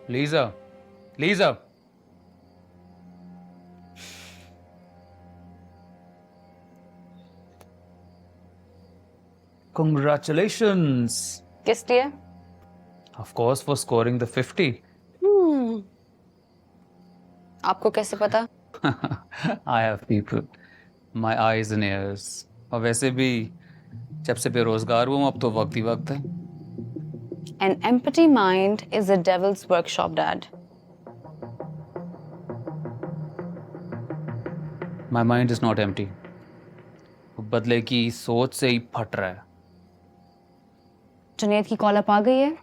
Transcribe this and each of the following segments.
Lisa, Lisa. Congratulations. किस लिए? Of course, for scoring the 50. आपको कैसे पता? I have people. My eyes and ears. और वैसे भी जब से बेरोजगार हूँ अब तो वक्त ही वक्त है. An empty mind is the devil's workshop, Dad. My mind is not empty. बदले की सोच से ही फट रहा है. जुनैद की कॉल अप आ गई है.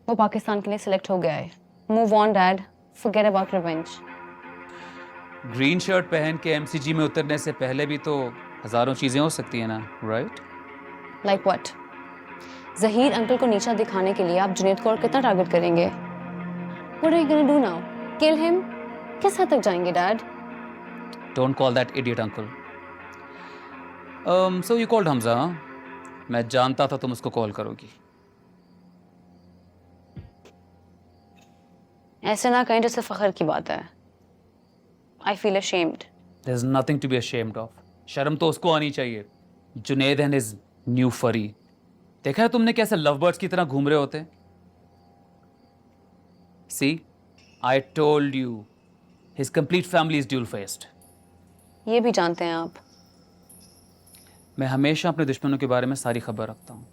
वो पाकिस्तान के लिए सिलेक्ट हो गया है. Move on, Dad. Forget about revenge. Green shirt पहन के एमसीजी में उतरने से पहले भी तो हजारों चीजें हो सकती है ना, right? Like what? Zaheer uncle को नीचा दिखाने के लिए आप जुनैद को और कितना टारगेट करेंगे? What are you gonna do now? Kill him? किस हद तक जाएंगे, Dad? Don't call that idiot uncle. So you called Hamza, huh? मैं जानता था तुम उसको कॉल करोगी. ऐसे ना कहें जैसे फखर की बात है. I feel ashamed. There's nothing to be ashamed of. शर्म तो उसको आनी चाहिए. Junaid and his new furry. देखा है तुमने कैसे लव बर्ड्स की तरह घूम रहे होते हैं? See, I told you, his complete family is dual-faced. ये भी जानते हैं आप. मैं हमेशा अपने दुश्मनों के बारे में सारी खबर रखता हूँ.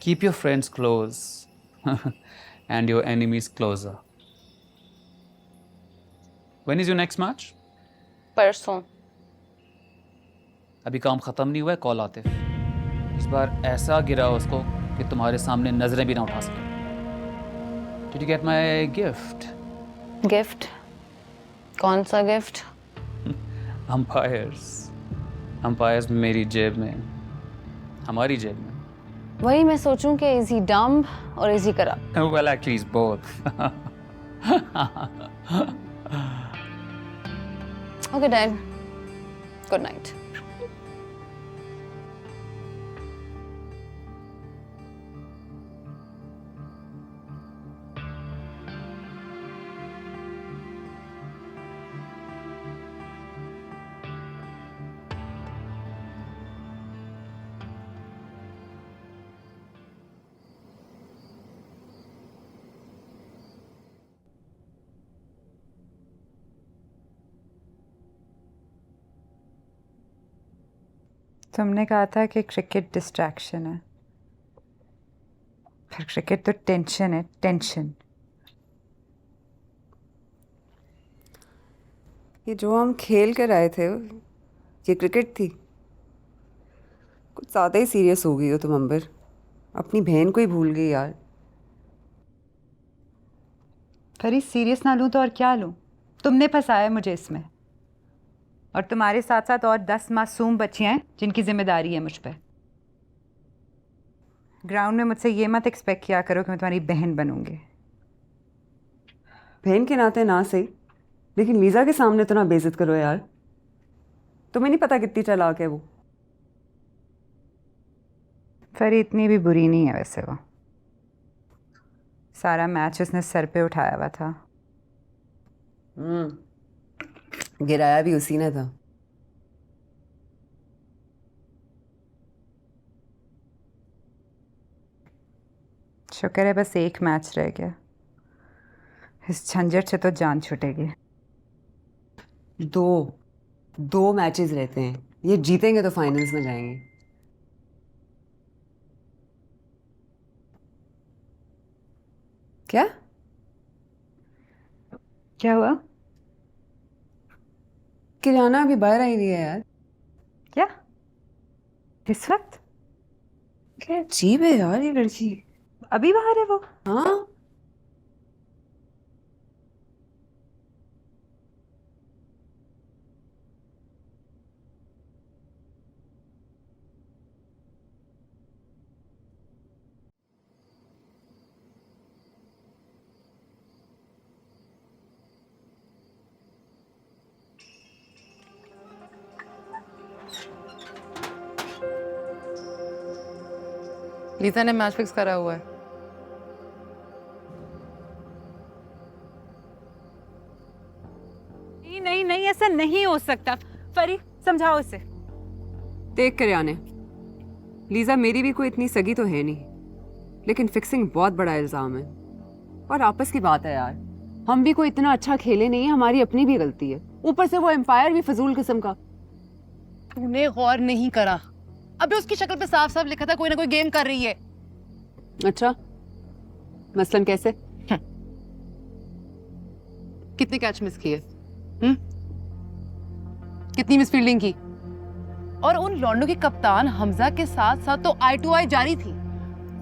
Keep your friends close and your enemies closer. When is your next match? परसों. अभी काम खत्म नहीं हुआ है. कॉल आतिफ. इस बार ऐसा गिरा उसको कि तुम्हारे सामने नजरें भी ना उठा सके. Did you get my gift? Gift? कौन सा गिफ्ट? Umpires. Umpires मेरी जेब में. हमारी जेब में. वही मैं सोचूं कि इज ही डम और is he corrupt. Well, actually, it's both. Okay dad. Good night. तुमने कहा था कि क्रिकेट डिस्ट्रैक्शन है, फिर क्रिकेट तो टेंशन है. टेंशन. ये जो हम खेल कर आए थे ये क्रिकेट थी? कुछ ज़्यादा ही सीरियस हो गई हो तुम अंबर. अपनी बहन को ही भूल गई यार. फिर सीरियस ना लूँ तो और क्या लूँ? तुमने फंसाया मुझे इसमें, और तुम्हारे साथ साथ और 10 मासूम बच्चियाँ हैं जिनकी जिम्मेदारी है मुझ पर. ग्राउंड में मुझसे ये मत एक्सपेक्ट किया करो कि मैं तुम्हारी बहन बनूंगी. बहन के नाते ना सही, लेकिन लीज़ा के सामने तो ना बेइज्जत करो यार. तुम्हें नहीं पता कितनी चालाक है वो. फिर इतनी भी बुरी नहीं है वैसे वो. सारा मैच उसने सर पे उठाया हुआ था. गिराया भी उसी ने था. शुक्र है बस एक मैच रह गया. इस झंझट से तो जान छूटेगी. दो मैचेस रहते हैं. ये जीतेंगे तो फाइनल्स में जाएंगे. क्या क्या हुआ? किराना अभी बाहर आई नहीं है यार. क्या इस वक्त? क्या अजीब है यार ये लड़की. अभी बाहर है वो? हाँ. लीजा ने मैच फिक्स करा हुआ है. नहीं हो सकता। फरी समझाओ उसे। देख कर आने, लीजा मेरी भी कोई इतनी सगी तो है नहीं, लेकिन फिक्सिंग बहुत बड़ा इल्जाम है। और आपस की बात है यार, हम भी कोई इतना अच्छा खेले नहीं, हमारी अपनी भी गलती है। ऊपर से वो एम्पायर भी फजूल किस्म का। तूने गौर नहीं करा, अबे उसकी शक्ल पे साफ साफ लिखा था कोई ना कोई गेम कर रही है। अच्छा, मसलन कैसे? कितने कैच मिस किए, कितनी मिस फील्डिंग की, और उन लॉन्डो के कप्तान हमजा के साथ साथ तो आई टू आई जारी थी।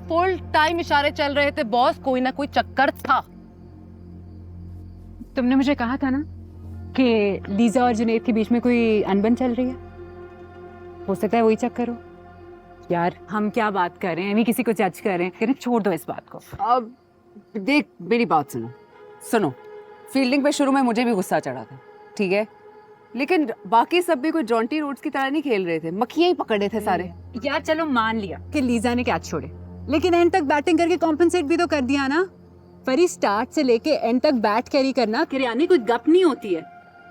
फुल टाइम इशारे चल रहे थे बॉस, कोई ना कोई चक्कर था। तुमने मुझे कहा था ना कि लीजा और जुनैद के बीच में कोई अनबन चल रही है। हो सकता है वही चक्कर हो। यार हम क्या बात कर रहे हैं, अभी किसी को जज कर रहे हैं, छोड़ दो इस बात को। अब देख मेरी बात सुनो। फील्डिंग पे शुरू में मुझे भी गुस्सा चढ़ा था, ठीक है, लेकिन बाकी सब भी कोई जॉन्टी रोड्स की तरह नहीं खेल रहे थे, मक्खियां ही पकड़ रहे थे सारे। यार चलो मान लिया कि लीजा ने कैच छोड़े, लेकिन एंड तक बैटिंग करके कॉम्पेंसेट भी तो कर दिया ना। फरी स्टार्ट से लेके एंड तक बैट कैरी करना किरियानी कोई गप नहीं होती है।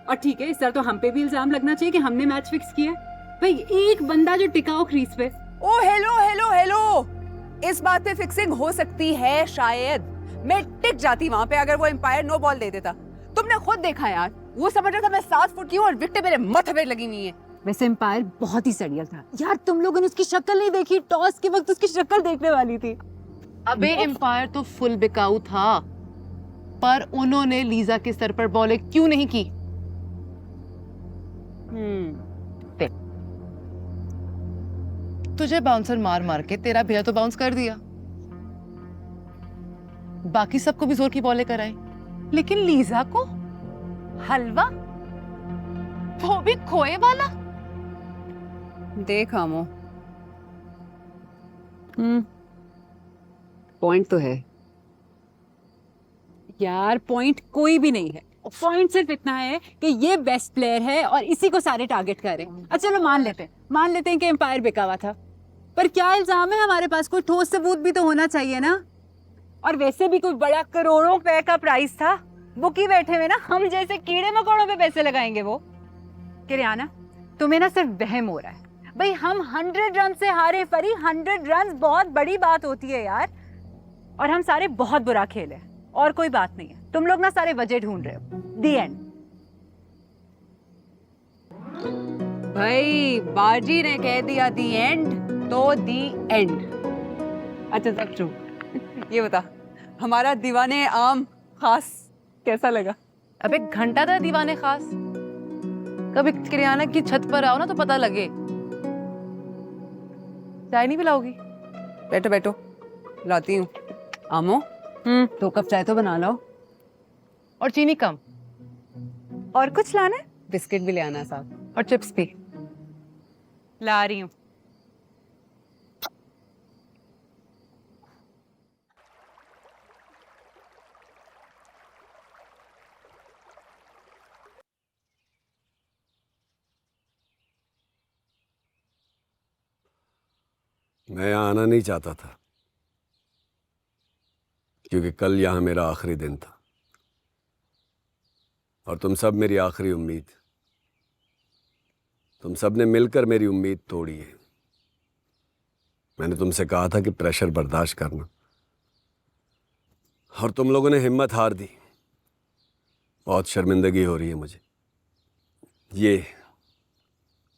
और ठीक है, इस तरह तो हम पे भी इल्जाम लगना चाहिए कि हमने मैच फिक्स किया। भाई एक बंदा जो टिकाओ क्रीज पे। ओ हेलो, इस बात पे फिक्सिंग हो सकती है शायद। मैं टिक जाती वहां पे अगर वो एम्पायर नो बॉल दे देता। तुमने खुद देखा यार, वो समझ रहा था मैं 7 फुट की हूँ और विकेट मेरे माथे पे लगी हुई है। वैसे एम्पायर बहुत ही सड़ियल था यार, तुम लोगों ने उसकी शक्ल नहीं देखी, टॉस के वक्त उसकी शक्ल देखने वाली थी। अबे एम्पायर तो फुल बिकाऊ था, पर उन्होंने लीजा के सर पर बॉलें क्यों नहीं की? तुझे बाउंसर मार मार के तेरा भैया तो बाउंस कर दिया, बाकी सबको भी जोर की बॉलें कराई, लेकिन लीजा को हलवा, वो भी खोए वाला। देख आमो, पॉइंट तो है यार। पॉइंट कोई भी नहीं है, पॉइंट सिर्फ इतना है कि ये बेस्ट प्लेयर है और इसी को सारे टारगेट कर रहे हैं। अच्छा चलो मान लेते हैं कि एम्पायर बिकावा था, पर क्या इल्जाम है? हमारे पास कोई ठोस सबूत भी तो होना चाहिए ना। और वैसे भी कोई बड़ा करोड़ों रुपए का प्राइस था, बुकी बैठे हुए ना, हम जैसे कीड़े मकोड़ों पे पैसे लगाएंगे वो। किरियाना तुम्हें ना सिर्फ वहम हो रहा है। भाई हम 100 रन से हारे फरी, 100 रन बहुत बड़ी बात होती है यार। और हम सारे बहुत बुरा खेले और कोई बात नहीं है। तुम लोग ना सारे वजह ढूंढ रहे हो। दी एंड। भाई बाजी ने कह दिया दी एंड तो दी एंड। अच्छा सब चुप। ये बता, हमारा दीवाने आम खास कैसा लगा? अबे घंटा था दीवाने खास, कभी किरियाना की छत पर आओ ना तो पता लगे। चाय नहीं पिलाओगी? बैठो बैठो, लाती हूँ। आमो 2 कप चाय तो बना लो। और चीनी कम। और कुछ लाना है? बिस्किट भी ले आना साहब। और चिप्स भी ला रही हूँ। मैं यहाँ आना नहीं चाहता था, क्योंकि कल यहाँ मेरा आखिरी दिन था और तुम सब मेरी आखिरी उम्मीद। तुम सब ने मिलकर मेरी उम्मीद तोड़ी है। मैंने तुमसे कहा था कि प्रेशर बर्दाश्त करना, और तुम लोगों ने हिम्मत हार दी। बहुत शर्मिंदगी हो रही है मुझे। ये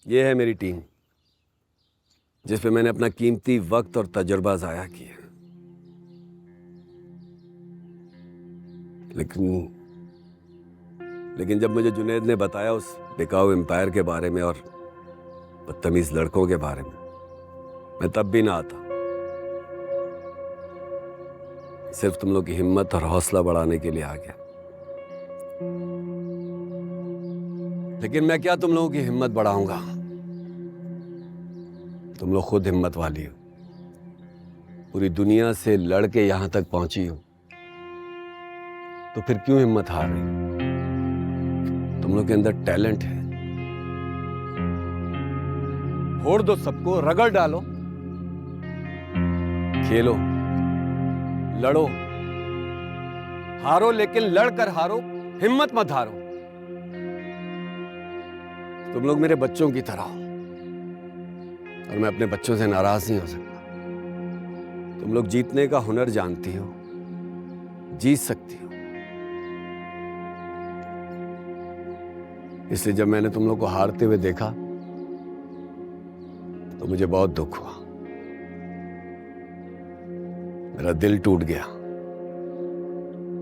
है मेरी टीम, जिस पे मैंने अपना कीमती वक्त और तजुर्बा जाया किया। लेकिन जब मुझे जुनैद ने बताया उस बिकाऊ एम्पायर के बारे में और बदतमीज लड़कों के बारे में, मैं तब भी ना आता। सिर्फ तुम लोग की हिम्मत और हौसला बढ़ाने के लिए आ गया। लेकिन मैं क्या तुम लोगों की हिम्मत बढ़ाऊंगा? तुम लोग खुद हिम्मत वाली हो, पूरी दुनिया से लड़ के यहां तक पहुंची हो, तो फिर क्यों हिम्मत हार रही हो? तुम लोग के अंदर टैलेंट है, फोड़ दो सबको, रगड़ डालो, खेलो, लड़ो, हारो लेकिन लड़कर हारो, हिम्मत मत हारो। तुम लोग मेरे बच्चों की तरह हो और मैं अपने बच्चों से नाराज नहीं हो सकता। तुम लोग जीतने का हुनर जानती हो, जीत सकती हो। इसलिए जब मैंने तुम लोग को हारते हुए देखा तो मुझे बहुत दुख हुआ, मेरा दिल टूट गया।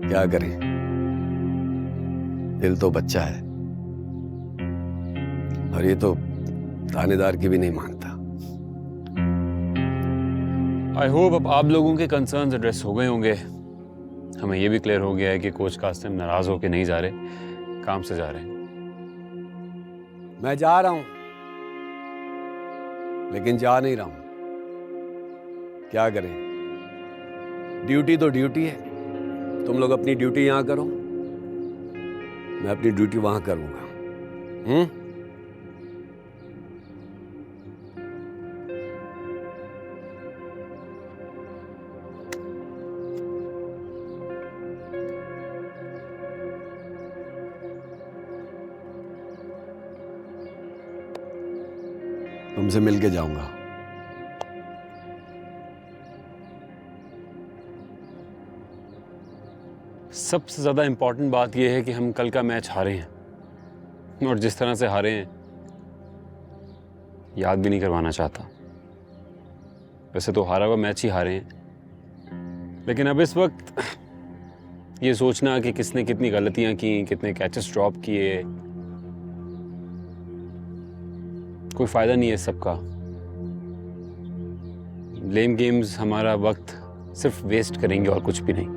क्या करें, दिल तो बच्चा है और ये तो थानेदार की भी नहीं मानता। आई होप अब आप लोगों के कंसर्न्स एड्रेस हो गए होंगे। हमें ये भी क्लियर हो गया है कि कोच कासिम नाराज होकर नहीं जा रहे, काम से जा रहे हैं। मैं जा रहा हूं, लेकिन जा नहीं रहा हूं। क्या करें, ड्यूटी तो ड्यूटी है। तुम लोग अपनी ड्यूटी यहां करो, मैं अपनी ड्यूटी वहां करूंगा। तुमसे मिलके जाऊंगा। सबसे ज़्यादा इम्पोर्टेंट बात यह है कि हम कल का मैच हारे हैं और जिस तरह से हारे हैं याद भी नहीं करवाना चाहता। वैसे तो हारा हुआ मैच ही हारे हैं, लेकिन अब इस वक्त ये सोचना कि किसने कितनी गलतियां की, कितने कैचेस ड्रॉप किए, कोई फ़ायदा नहीं है सबका। ब्लेम गेम्स हमारा वक्त सिर्फ वेस्ट करेंगे और कुछ भी नहीं।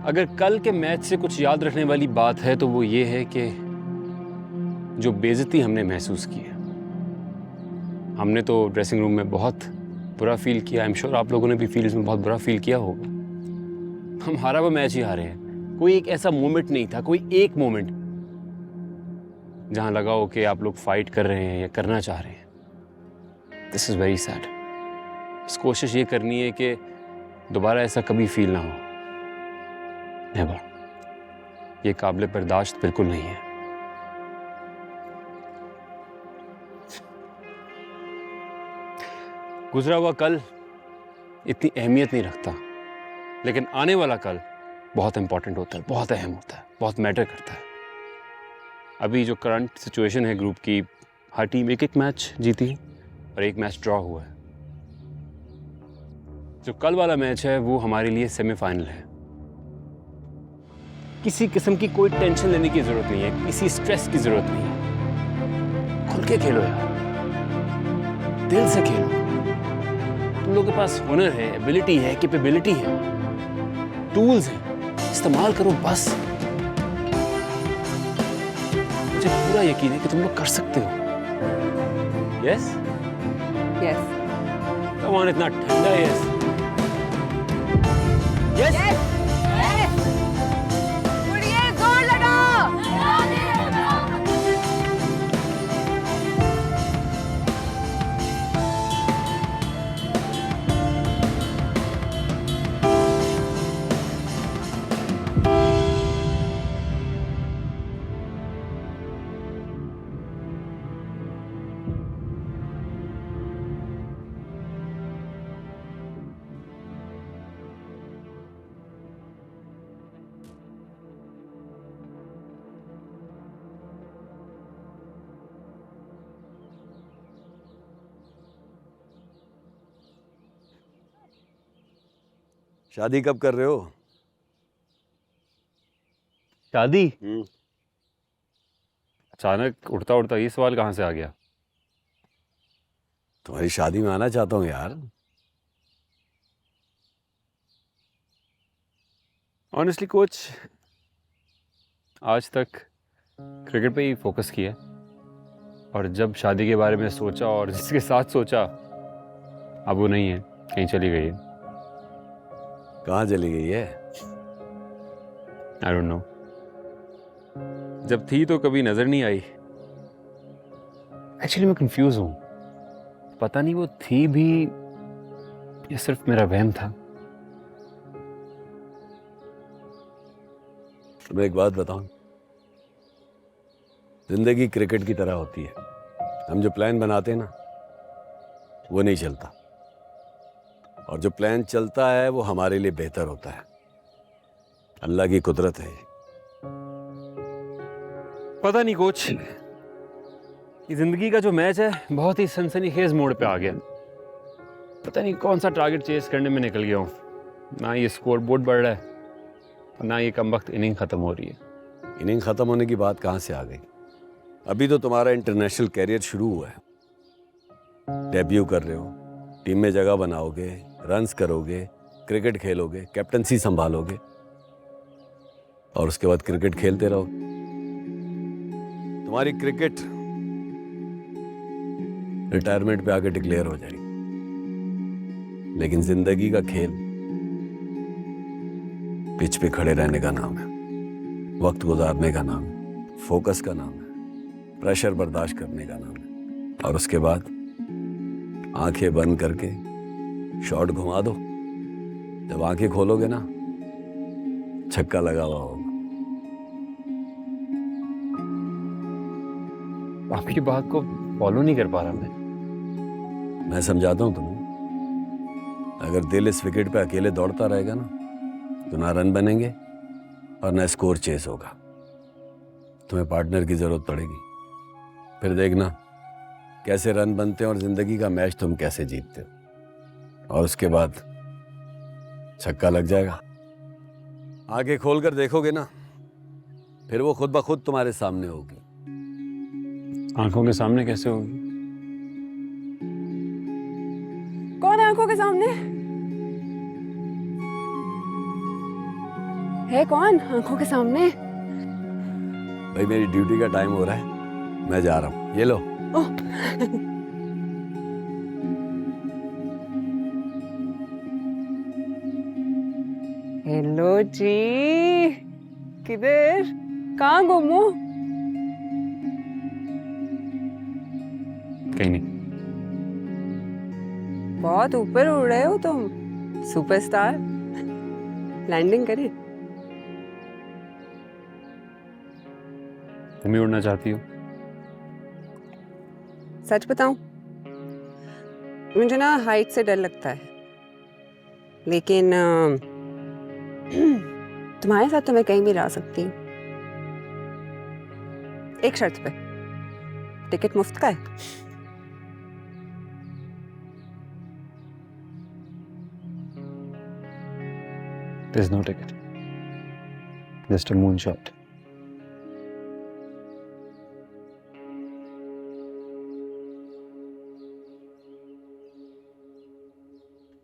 अगर कल के मैच से कुछ याद रखने वाली बात है तो वो ये है कि जो बेइज्जती हमने महसूस की है। हमने तो ड्रेसिंग रूम में बहुत बुरा फील किया। आई एम श्योर आप लोगों ने भी फील्ड में बहुत बुरा फील किया होगा। हम हारा हुआ मैच ही हारे हैं। कोई एक ऐसा मोमेंट नहीं था, कोई एक मोमेंट जहां लगा हो कि आप लोग फाइट कर रहे हैं या करना चाह रहे हैं। This is very sad. बस कोशिश ये करनी है कि दोबारा ऐसा कभी फील ना हो। नेवर। ये काबिल बर्दाश्त बिल्कुल नहीं है। गुजरा हुआ कल इतनी अहमियत नहीं रखता, लेकिन आने वाला कल बहुत इंपॉर्टेंट होता है, बहुत अहम होता है, बहुत मैटर करता है। अभी जो करंट सिचुएशन है ग्रुप की, हर टीम एक एक मैच जीती है और एक मैच ड्रॉ हुआ है। जो कल वाला मैच है वो हमारे लिए सेमीफाइनल है। किसी किस्म की कोई टेंशन लेने की जरूरत नहीं है, किसी स्ट्रेस की जरूरत नहीं है। खुल के खेलो यार, दिल से खेलो। तुम लोगों के पास हुनर है, एबिलिटी है, कैपेबिलिटी है, टूल्स हैं, इस्तेमाल करो बस। मुझे पूरा यकीन है कि तुम लोग कर सकते हो। यस यस कम ऑन, इतना ठंडा यस यस। शादी कब कर रहे हो? शादी? अचानक उड़ता उड़ता ये सवाल कहां से आ गया? तुम्हारी शादी में आना चाहता हूं यार। ऑनेस्टली कोच, आज तक क्रिकेट पे ही फोकस किया, और जब शादी के बारे में सोचा और जिसके साथ सोचा, अब वो नहीं है, कहीं चली गई है। कहाँ चली गई है? I don't know. जब थी तो कभी नजर नहीं आई। एक्चुअली मैं कंफ्यूज हूं, पता नहीं वो थी भी या सिर्फ मेरा वहम था। मैं एक बात बताऊं, जिंदगी क्रिकेट की तरह होती है, हम जो प्लान बनाते हैं ना वो नहीं चलता, और जो प्लान चलता है वो हमारे लिए बेहतर होता है। अल्लाह की कुदरत है ये। पता नहीं कोच, ये जिंदगी का जो मैच है बहुत ही सनसनीखेज मोड़ पे आ गया। पता नहीं कौन सा टारगेट चेस करने में निकल गया हूँ। ना ये स्कोर बोर्ड बढ़ रहा है और ना ये कमबख्त इनिंग खत्म हो रही है। इनिंग खत्म होने की बात कहाँ से आ गई? अभी तो तुम्हारा इंटरनेशनल कैरियर शुरू हुआ है। डेब्यू कर रहे हो, टीम में जगह बनाओगे, रन्स करोगे, क्रिकेट खेलोगे, कैप्टनसी संभालोगे और उसके बाद क्रिकेट खेलते रहोगे। तुम्हारी क्रिकेट रिटायरमेंट पे आके डिक्लेयर हो जाएगी, लेकिन जिंदगी का खेल पिच पे खड़े रहने का नाम है, वक्त गुजारने का नाम है, फोकस का नाम है, प्रेशर बर्दाश्त करने का नाम है, और उसके बाद आंखें बंद करके शॉट घुमा दो। जब आंखें खोलोगे ना, छक्का लगा हुआ होगा। आपकी बात को फॉलो नहीं कर पा रहा मैं समझाता हूं तुम्हें। अगर दिल इस विकेट पे अकेले दौड़ता रहेगा ना, तो ना रन बनेंगे और ना स्कोर चेस होगा। तुम्हें पार्टनर की जरूरत पड़ेगी। फिर देखना कैसे रन बनते हैं और जिंदगी का मैच तुम कैसे जीतते हो, और उसके बाद छक्का लग जाएगा। आगे खोलकर देखोगे ना, फिर वो खुद ब खुद तुम्हारे सामने होगी। आंखों के सामने कैसे होगी? कौन है आंखों के सामने? है कौन आंखों के सामने? भाई मेरी ड्यूटी का टाइम हो रहा है, मैं जा रहा हूं। ये लो। हेलो जी, किधर, कहाँ गुम हो? कहीं नहीं। बहुत ऊपर उड़ रहे हो तुम, सुपरस्टार। लैंडिंग करें? तुम ही उड़ना चाहती हो? सच बताऊं, मुझे ना हाइट से डर लगता है, लेकिन तुम्हारे साथ तो मैं कहीं भी जा सकती हूँ। एक शर्त पे, टिकट मुफ्त का है। There's no ticket. Just a moonshot.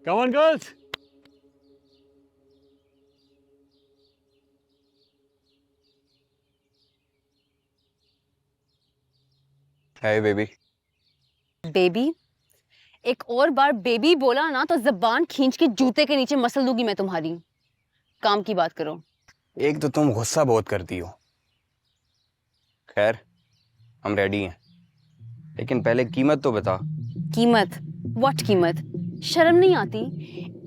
Come on, girls. Hey, baby. Baby, एक और बार बेबी बोला ना तो जबान खींच के जूते के नीचे मसल दूंगी मैं तुम्हारी। काम की बात करो। एक तो तुम गुस्सा बहुत करती हो। खैर, हम रेडी हैं, लेकिन पहले कीमत तो बता। कीमत? व्हाट कीमत? शर्म नहीं आती?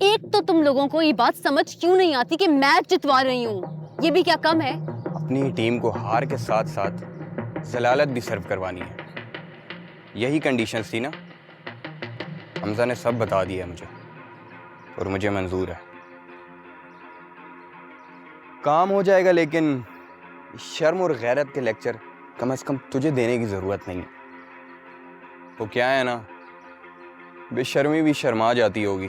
एक तो तुम लोगों को ये बात समझ क्यों नहीं आती कि मैच जितवा रही हूँ, ये भी क्या कम है? अपनी टीम को हार के साथ साथ जलालत भी सर्व करवानी है, यही कंडीशंस थी ना। हमजा ने सब बता दिया मुझे, और मुझे मंजूर है। काम हो जाएगा, लेकिन शर्म और गैरत के लेक्चर कम से कम तुझे देने की जरूरत नहीं है। वो क्या है ना, बेशर्मी भी शर्मा जाती होगी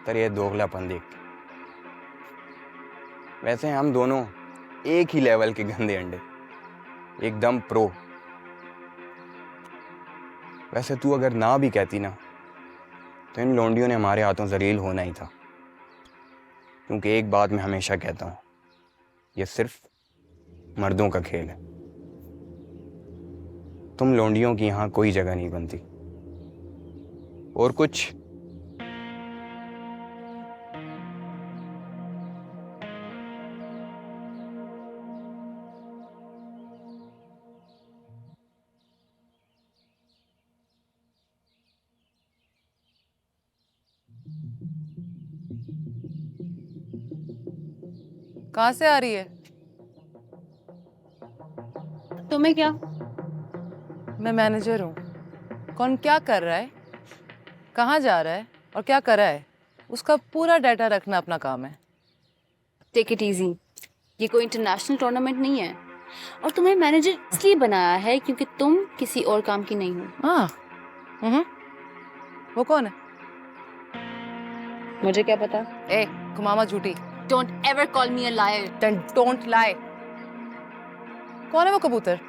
तेरे ये दोगलापन देख के। वैसे हम दोनों एक ही लेवल के गंदे अंडे, एकदम प्रो। वैसे तू अगर ना भी कहती ना, तो इन लोंडियों ने हमारे हाथों जलील होना ही था। क्योंकि एक बात मैं हमेशा कहता हूँ, ये सिर्फ मर्दों का खेल है। तुम लोंडियों की यहाँ कोई जगह नहीं बनती। और कुछ कहाँ से आ रही है? तुम्हें क्या? मैं मैनेजर हूँ। कौन क्या कर रहा है, कहाँ जा रहा है और क्या कर रहा है, उसका पूरा डाटा रखना अपना काम है। टेक इट इजी, ये कोई इंटरनेशनल टूर्नामेंट नहीं है और तुम्हें मैनेजर इसलिए बनाया है क्योंकि तुम किसी और काम की नहीं हो। हाँ। वो कौन है? मुझे क्या पता? ए कुमामा झूठी। Don't ever call me a liar. Then don't lie. कौन है वो कबूतर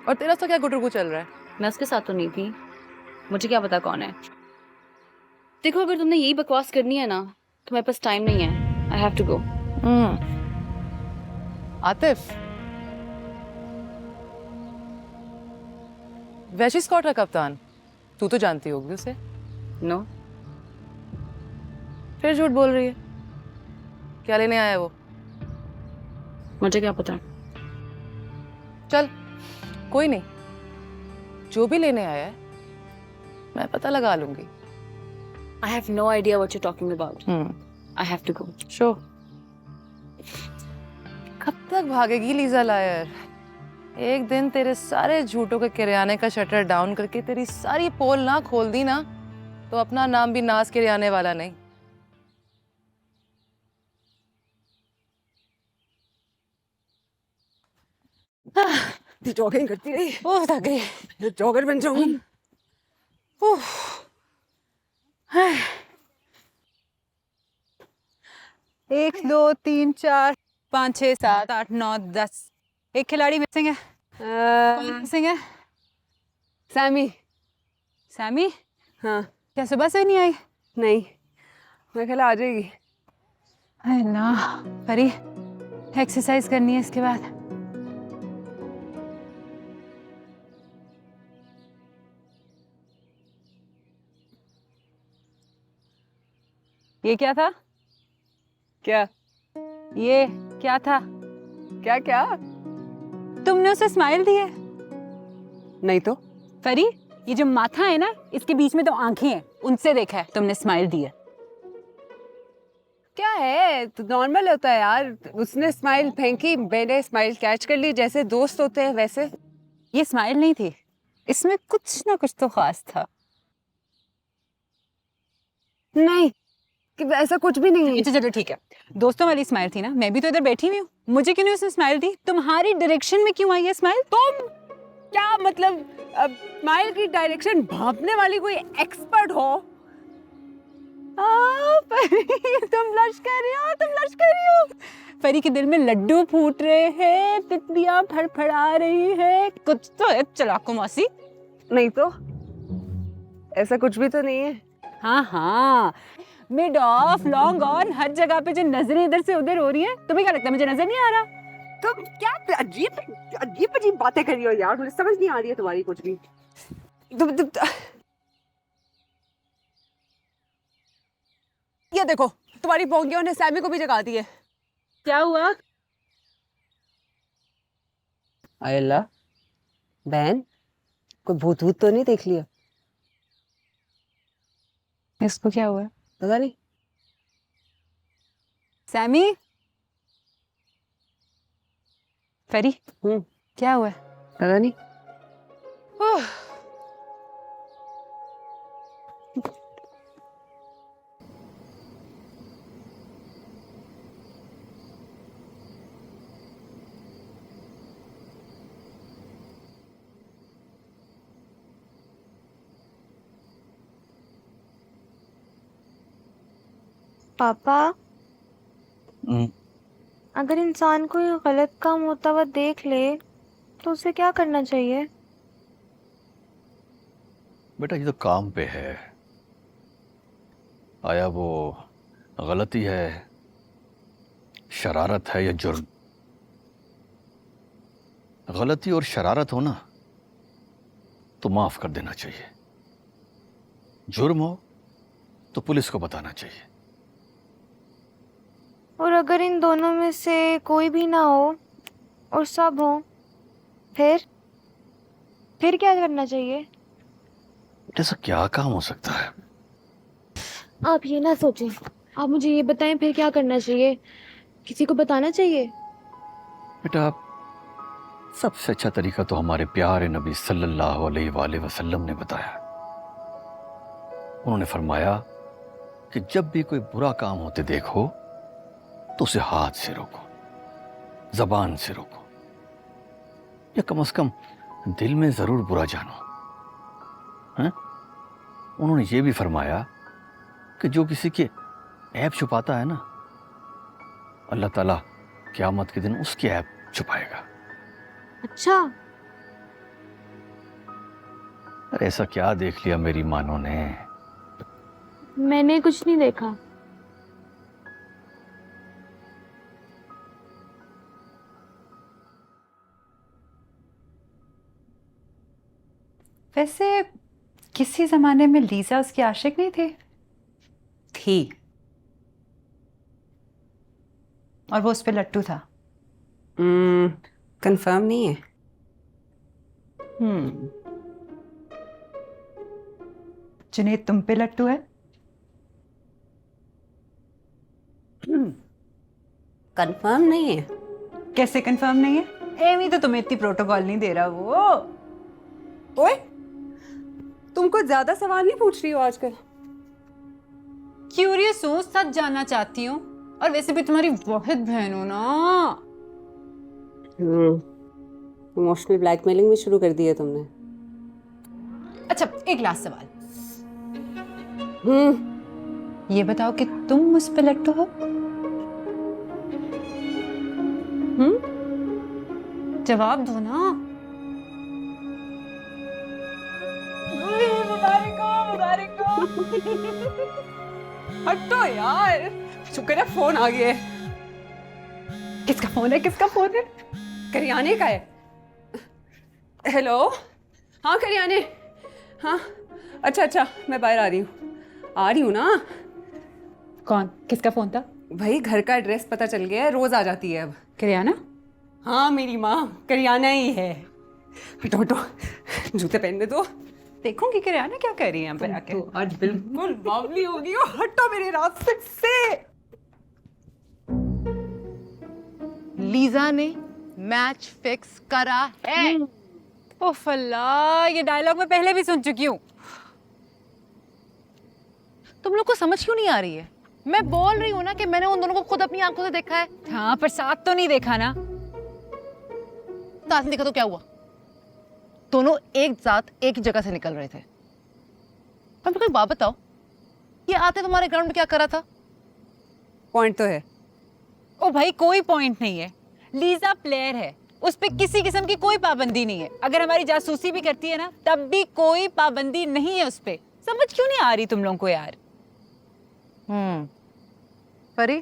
और तेरा तो क्या गुटरगु चल रहा है? मैं उसके साथ तो नहीं थी, मुझे क्या पता कौन है। देखो अगर तुमने यही बकवास करनी है ना तो मेरे पास टाइम नहीं है। I have to go. Atif, वैशी स्कॉट का कप्तान, तू तो जानती होगी उसे। नो। फिर झूठ बोल रही है। क्या लेने आया है वो? मुझे क्या पता। चल कोई नहीं, जो भी लेने आया है मैं पता लगा लूंगी। I have no idea what you talking about. I have to go. Show. कब तक भागेगी लीजा लायर? एक दिन तेरे सारे झूठों के किराने का शटर डाउन करके तेरी सारी पोल ना खोल दी ना तो अपना नाम भी नाश के आने वाला नहीं। जॉगिंग करती रही, ओह थक गई, जॉगर बन जाऊंगी। ओह, 1 2 3 4 5 6 7 8 9 10। एक खिलाड़ी मिसिंग है। कौन मिसिंग है? सैमी। सैमी? हाँ। क्या सुबह से नहीं आई? नहीं, मैं ख्याल आ जाएगी। हाय अल्लाह, परी एक्सरसाइज करनी है इसके बाद। ये क्या था? क्या? ये क्या था? क्या क्या? तुमने उसे स्माइल दी है? नहीं तो। परी, ये जो माथा है ना, इसके बीच में तो आंखें हैं, उनसे देखा है तुमने स्माइल दी है। क्या है, तो नॉर्मल होता है यार। उसने स्माइल फेंकी, मैंने स्माइल कैच कर ली, जैसे दोस्त होते हैं वैसे। ये स्माइल नहीं थी, इसमें कुछ ना कुछ तो खास था। नहीं, कि ऐसा कुछ भी नहीं है। अच्छा चलो ठीक है, दोस्तों वाली स्माइल थी ना, मैं भी तो इधर बैठी हुई हूँ, मुझे क्यों नहीं उसने स्माइल दी? तुम्हारी डायरेक्शन में क्यों आई है स्माइल? तुम क्या मतलब स्माइल की डायरेक्शन भांपने वाली कोई एक्सपर्ट हो? परी, तुम लश कर रही हो, तुम लश कर रही हो। परी के दिल में लड्डू फूट रहे हैं, तितलियां फड़फड़ा रही है, कुछ तो है चलाको मौसी। नहीं तो, ऐसा कुछ भी तो नहीं है। हाँ हाँ, mid of long on her जगह पे जो नजरें इधर से उधर हो रही है, तुम्हें क्या लगता है मुझे नजर नहीं आ रहा? तुम क्या अजीब अजीब अजीब बातें कर रही हो यार, मुझे समझ नहीं आ रही है तुम्हारी कुछ भी। ये देखो, तुम्हारी पोंगियों ने सैमी को भी जगा दी है। क्या हुआ? अल्लाह, बहन कोई भूत भूत तो नहीं देख लिया? इसको क्या हुआ? पता नहीं। सैमी? परी, क्या हुआ? पता नहीं। पापा, अगर इंसान कोई गलत काम होता हुआ देख ले तो उसे क्या करना चाहिए? बेटा ये तो काम पे है, आया वो गलती है, शरारत है या जुर्म? गलती और शरारत हो ना तो माफ कर देना चाहिए, जुर्म हो तो पुलिस को बताना चाहिए। और अगर इन दोनों में से कोई भी ना हो और सब हो, फिर क्या करना चाहिए? ऐसा क्या काम हो सकता है? आप ये ना सोचें, आप मुझे ये बताएं फिर क्या करना चाहिए? किसी को बताना चाहिए? बेटा सबसे अच्छा तरीका तो हमारे प्यारे नबी सल्लल्लाहु अलैहि वसल्लम ने बताया। उन्होंने फरमाया कि जब भी कोई बुरा काम होते देखो तो उसे हाथ से रोको, जबान से रोको, या कम से कम दिल में जरूर बुरा जानो। हैं? उन्होंने ये भी फरमाया कि जो किसी के ऐब छुपाता है ना, अल्लाह ताला क़यामत के दिन उसकी ऐब छुपाएगा। अच्छा, अरे ऐसा क्या देख लिया मेरी मानो ने? मैंने कुछ नहीं देखा। वैसे किसी जमाने में लीजा उसकी आशिक नहीं थी? थी, और वो उस पे लट्टू था। कंफर्म नहीं है। जुनेद तुम पे लट्टू है? कंफर्म नहीं है। कैसे कंफर्म नहीं है? एमी तो तुम्हें इतनी प्रोटोकॉल नहीं दे रहा वो। ओए, तुम कुछ ज्यादा सवाल नहीं पूछ रही हो आजकल। क्यूरियस हूँ, सच जानना चाहती हूँ, और वैसे भी तुम्हारी वाहिद बहन हो ना। इमोशनल ब्लैकमेलिंग भी शुरू कर दी है तुमने। अच्छा, एक लास्ट सवाल। ये बताओ कि तुम मुझ पे लट्टू हो? जवाब दो ना। हटो यार, शुक्र है फोन आ गया है। किसका फोन है? किसका फोन है? करियाने का है। हेलो, हाँ करियाने, हाँ अच्छा अच्छा, मैं बाहर आ रही हूँ ना। कौन? किसका फोन था? भाई घर का एड्रेस पता चल गया है, रोज आ जाती है अब। करियाना? हाँ मेरी माँ करियाना ही है। हटो हटो, जूते पहनने दो। देखूंगी करियाना क्या कर रही है यहाँ पे आके। तो आज बिल्कुल बावली होगी। हटो मेरे रास्ते से। लीजा ने मैच फिक्स करा है। ओफ अल्लाह, ये डायलॉग मैं पहले भी सुन चुकी हूँ। तुम लोग को समझ क्यों नहीं आ रही है? मैं बोल रही हूँ ना कि मैंने उन दोनों को खुद अपनी आंखों से देखा है। हाँ, पर साथ तो नहीं देखा ना। साथ में देखा तो क्या हुआ? दोनों एक साथ एक ही जगह से निकल रहे थे। पर मेरे को एक बात बताओ, ये आते तुम्हारे ग्राउंड में क्या कर रहा था? पॉइंट तो है। ओ भाई, कोई पॉइंट नहीं है। लीजा प्लेयर है, उस पे किसी किस्म की कोई पाबंदी नहीं है। अगर हमारी जासूसी भी करती है ना, तब भी कोई पाबंदी नहीं है उस पे। समझ क्यों नहीं आ रही तुम लोगों को यार? परी,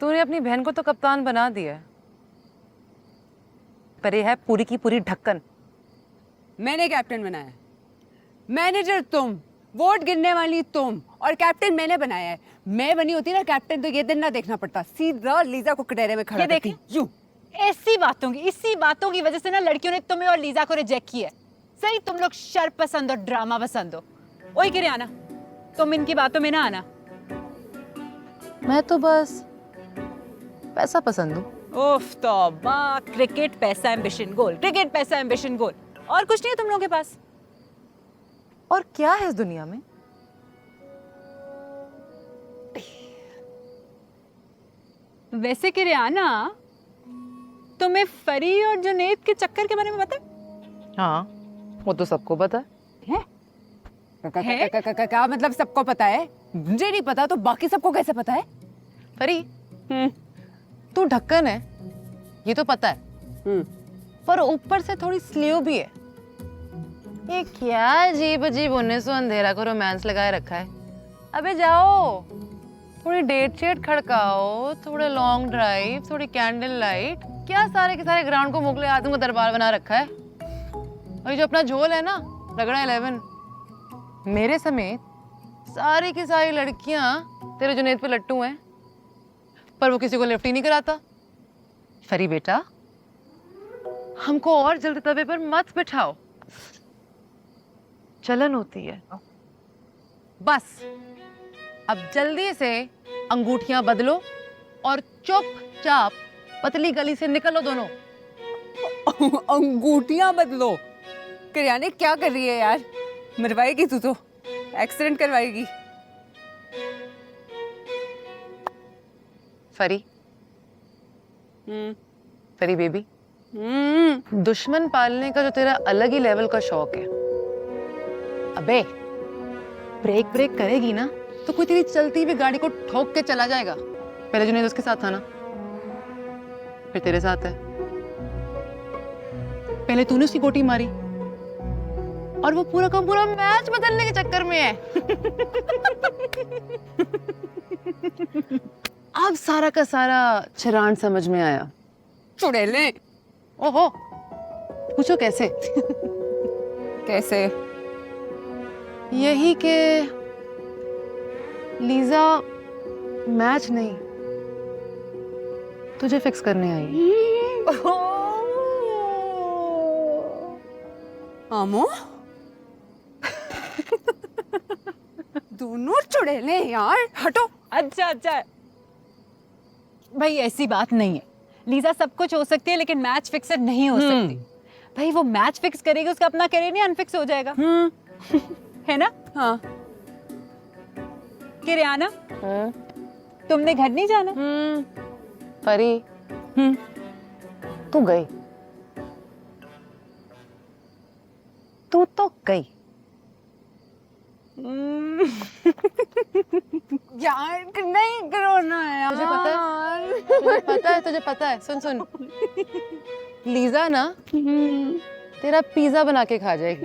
तूने अपनी बहन को तो कप्तान बना दिया है, पर ये है पूरी की पूरी ढक्कन। मैंने कैप्टन बनाया है। मैनेजर तुम, वोट गिनने वाली तुम, और कैप्टन मैंने बनाया है। मैं बनी होती ना कैप्टन तो ये दिन ना देखना पड़ता, सीधा लीजा को कटहरे में खड़ा करती। यूं इसी बातों की वजह से ना लड़कियों ने तुम्हें और लीजा को रिजेक्ट किया है। सही, तुम लोग शर पसंद और ड्रामा पसंद हो। ओए करियाना, तुम इनकी बातों में ना आना। मैं तो बस पैसा पसंद हूँ। उफ तौबा, क्रिकेट पैसा एम्बिशन गोल, क्रिकेट पैसा एम्बिशन गोल, और कुछ नहीं है तुम लोगों के पास। और क्या है इस दुनिया में? वैसे करियाना, तुम्हें फरी और जुनेद के चक्कर के बारे में पता है? हाँ, वो तो सबको पता है। क्या मतलब सबको पता है? मुझे नहीं पता तो बाकी सबको कैसे पता है? फरी, तू ढक्कन है ये तो पता है, पर ऊपर से थोड़ी स्लीव भी है। ये क्या अजीब अजीब 1900 अंधेरा को रोमांस लगाए रखा है। अबे जाओ, थोड़ी डेट शेट खड़काओ, थोड़ा लॉन्ग ड्राइव, थोड़ी कैंडल लाइट। क्या सारे के सारे ग्राउंड को मुगले आदम का दरबार बना रखा है। और ये जो अपना झोल है ना, रगड़ा 11, मेरे समेत सारी की सारी लड़कियां तेरे जुनेद पे लट्टू हैं, पर वो किसी को लिफ्ट ही नहीं कराता। फरी बेटा, हमको और जल्दी तवे पर मत बिठाओ, चलन होती है। बस अब जल्दी से अंगूठियां बदलो और चुपचाप पतली गली से निकलो दोनों। अंगूठियां बदलो। करियाने क्या कर रही है यार? मरवाएगी तू तो, एक्सीडेंट करवाएगी। फरी, फरी बेबी, दुश्मन पालने का जो तेरा अलग ही लेवल का शौक है। अबे ब्रेक ब्रेक करेगी ना तो कोई तेरी चलती हुई गाड़ी को ठोक के चला जाएगा। पहले जुनैद उसके साथ था ना, फिर तेरे साथ है। पहले तूने उसकी गोटी मारी और वो पूरा का पूरा मैच बदलने के चक्कर में है। अब सारा का सारा चरान समझ में आया। चुड़ैले। ओहो, पूछो कैसे? कैसे? यही कि लीजा मैच नहीं तुझे फिक्स करने आई। आमो दोनों चुड़ैले यार, हटो। अच्छा अच्छा भाई, ऐसी बात नहीं है। लीजा सब कुछ हो सकती है लेकिन मैच फिक्सर नहीं हो सकती। भाई वो मैच फिक्स करेगी, उसका अपना करियर नहीं अनफिक्स हो जाएगा। है ना? हाँ। किरियाना, तुमने घर नहीं जाना? परी, तू गई, तू तो गई। यार नहीं करो ना यार। तुझे पता है, तुझे पता है, सुन सुन, लीजा ना तेरा पिज्जा बना के खा जाएगी।